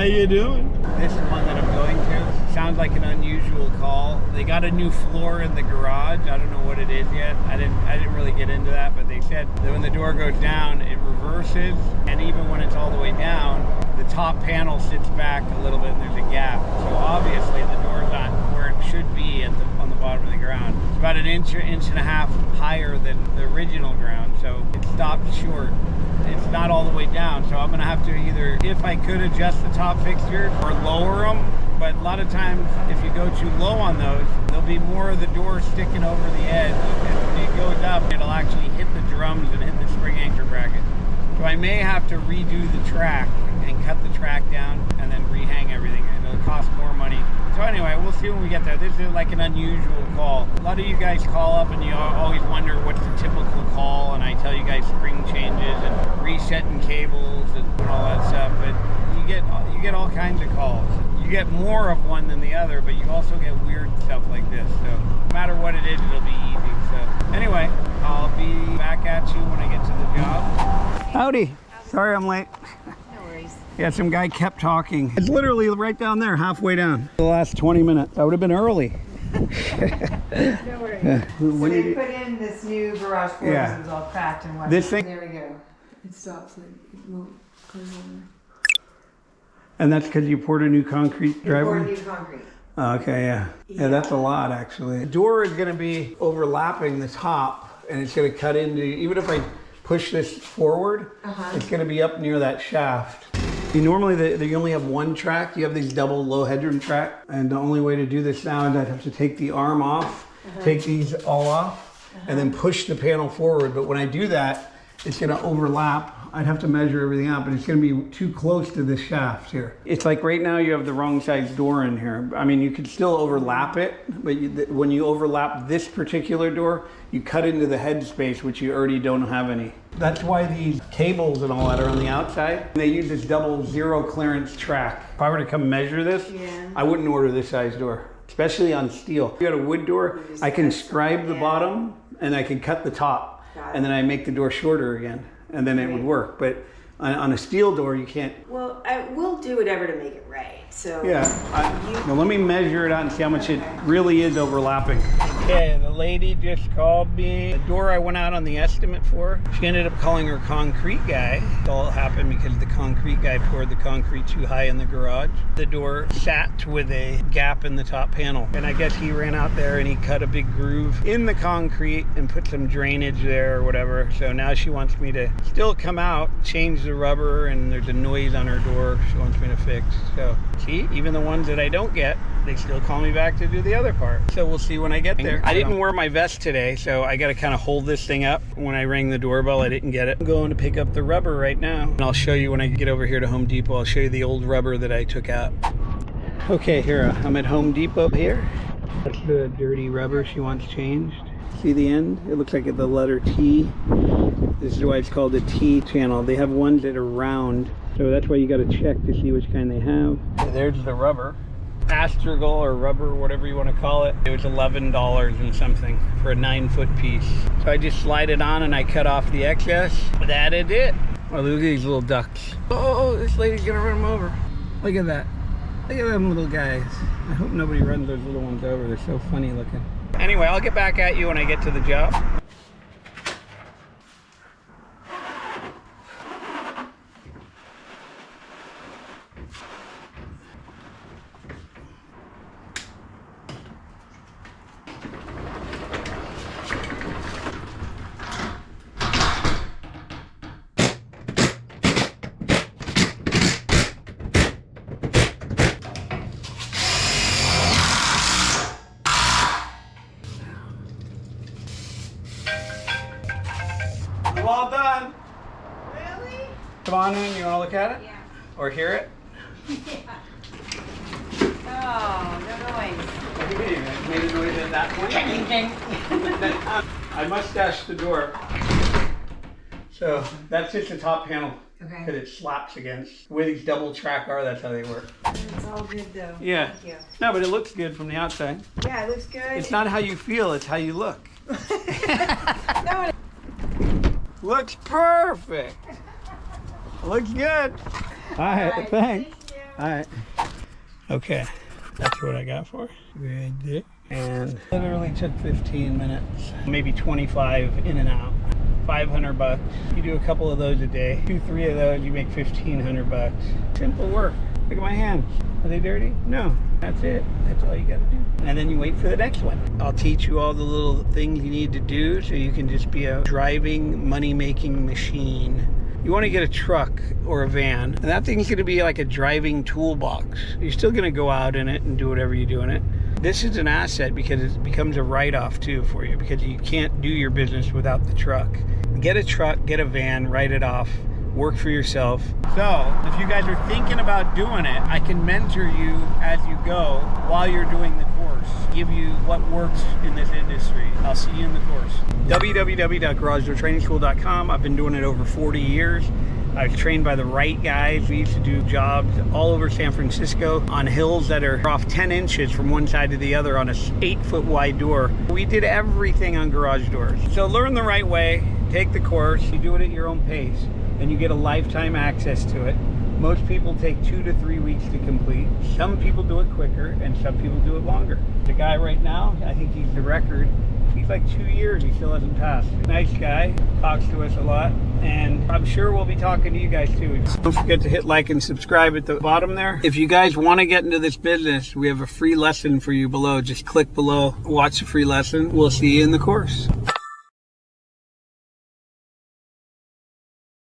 you doing? This is one that I'm going to. Sounds like an unusual call. They got a new floor in the garage. I don't know what it is yet. I didn't really get into that, but they said that when the door goes down, it reverses, and even when it's all the way down, the top panel sits back a little bit and there's a gap. So obviously the door's not where it should be on the bottom of the ground. It's about an inch and a half higher than the original ground, so it stopped short. It's not all the way down, so I'm gonna have to either, if I could, adjust the top fixtures or lower them. But a lot of times, if you go too low on those, there'll be more of the door sticking over the edge. And when it goes up, it'll actually hit the drums and hit the spring anchor bracket. So I may have to redo the track and cut the track down and then rehang everything. And it'll cost more money. So anyway, we'll see when we get there. This is like an unusual call. A lot of you guys call up and you always wonder what's the typical call, and I tell you guys spring changes and resetting cables and all that stuff. But you get all kinds of calls. You get more of one than the other, but you also get weird stuff like this. So no matter what it is, it'll be easy. So anyway, I'll be back at you when I get to the job. Howdy. Sorry I'm late. No worries. Yeah, some guy kept talking. It's literally right down there, halfway down. The last 20 minutes. I would have been early. No worries. Yeah. So they put in this new garage door because it was all cracked and whatnot. This thing? There we go. It stops, like, it won't close over. And that's because you poured a new concrete driveway? Poured new concrete. Okay, yeah. Yeah, that's a lot, actually. The door is going to be overlapping the top, and it's going to cut into, even if I push this forward, it's going to be up near that shaft. Normally, you only have one track. You have these double low headroom track, and the only way to do this now is I'd have to take the arm off, take these all off, and then push the panel forward. But when I do that, it's going to overlap. I'd have to measure everything out, but it's going to be too close to the shaft here. It's like right now you have the wrong size door in here. I mean, you could still overlap it, but when you overlap this particular door, you cut into the head space, which you already don't have any. That's why these cables and all that are on the outside. They use this double zero clearance track. If I were to come measure this, I wouldn't order this size door, especially on steel. If you got a wood door, I can scribe the bottom and I can cut the top, and then I make the door shorter again, and then it would work. But on a steel door, you can't. Well, I will do whatever to make it right. So Now let me measure it out and see how much it really is overlapping. Okay, the lady just called me. The door I went out on the estimate for, she ended up calling her concrete guy. It all happened because the concrete guy poured the concrete too high in the garage. The door sat with a gap in the top panel. And I guess he ran out there and he cut a big groove in the concrete and put some drainage there or whatever. So now she wants me to still come out, change the rubber, and there's a noise on her door she wants me to fix. So see, even the ones that I don't get, they still call me back to do the other part. So we'll see when I get there. I didn't wear my vest today, so I got to kind of hold this thing up. When I rang the doorbell, I didn't get it. I'm going to pick up the rubber right now, and I'll show you when I get over here to Home Depot. I'll show you the old rubber that I took out. Okay, here I'm at Home Depot here. That's the dirty rubber she wants changed. See the end? It looks like the letter T. This is why it's called the T channel. They have ones that are round, so that's why you got to check to see which kind they have. Okay, there's the rubber. Astragal or rubber, whatever you want to call it. It was $11 and something for a 9-foot piece. So I just slide it on and I cut off the excess. That is it. Oh, look at these little ducks. Oh, this lady's gonna run them over. Look at that. Look at them little guys. I hope nobody runs those little ones over. They're so funny looking. Anyway, I'll get back at you when I get to the job. All done. Really? Come on in, you want to look at it? Yeah. Or hear it? Yeah. Oh, no noise. What do you mean? It made a noise at that point? I mustache the door. So that's just the top panel. Okay. Because it slaps against. The way these double track are, that's how they work. It's all good though. Yeah. Thank you. No, but it looks good from the outside. Yeah, it looks good. It's not how you feel, it's how you look. No, Looks perfect. Looks good. All right, thanks. Thank you. All right. Okay. That's what I got for you. Right there. And literally took 15 minutes, maybe 25 in and out. $500. You do a couple of those a day. 2-3 of those, you make $1,500. Simple work. Look at my hands. Are they dirty? No. That's it. That's all you got to do. And then you wait for the next one. I'll teach you all the little things you need to do so you can just be a driving, money-making machine. You want to get a truck or a van, and that thing's going to be like a driving toolbox. You're still going to go out in it and do whatever you do in it. This is an asset because it becomes a write-off too for you, because you can't do your business without the truck. Get a truck, get a van, write it off, work for yourself. So if you guys are thinking about doing it, I can mentor you as you go while you're doing the course, give you what works in this industry. I'll see you in the course. www.garagedoortrainingschool.com. I've been doing it over 40 years. I was trained by the right guys. We used to do jobs all over San Francisco on hills that are off 10 inches from one side to the other on a 8-foot wide door. We did everything on garage doors. So learn the right way, take the course, you do it at your own pace, and you get a lifetime access to it. Most people take 2 to 3 weeks to complete. Some people do it quicker and some people do it longer. The guy right now, I think he's the record. He's like 2 years, he still hasn't passed. Nice guy, talks to us a lot, and I'm sure we'll be talking to you guys too. Don't forget to hit like and subscribe at the bottom there. If you guys want to get into this business, we have a free lesson for you below. Just click below, watch the free lesson. We'll see you in the course.